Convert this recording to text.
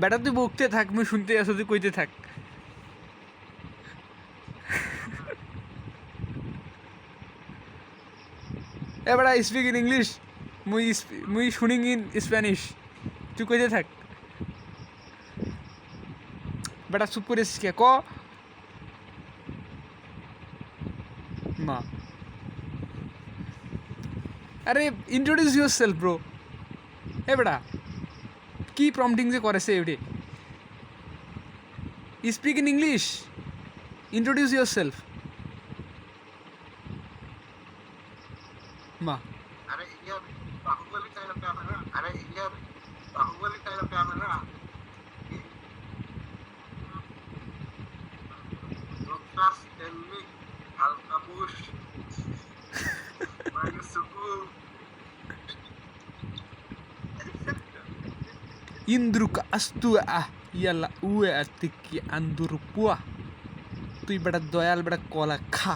বেটা তুই বকতে থাক, মুই শুনতে আসো, তুই কইতে থাক। এ বেটা স্পিক ইন ইংলিশ, মুই শুনিং ইন স্প্যানিশ, তুই কইতে থাক। বেটা চুপ করেছিস কে, ক মা। আরে ইন্ট্রোডিউস ইউর সেলফ ব্রো। এ বেটা কি প্রম্পটিং যে করেছে এডে, speak in English, introduce yourself মা। अरे ये बाहुबली का क्या है ना, अरे ये बाहुबली का क्या है ना, Dokter Stanley Al-Kabush Manu Suku ইন্দ্রুকা আস্তু আহ ইয়ালা উয়ে আতিকি আন্দুর পুয়া। তুই বেটা দয়াল বেটা কলা খা।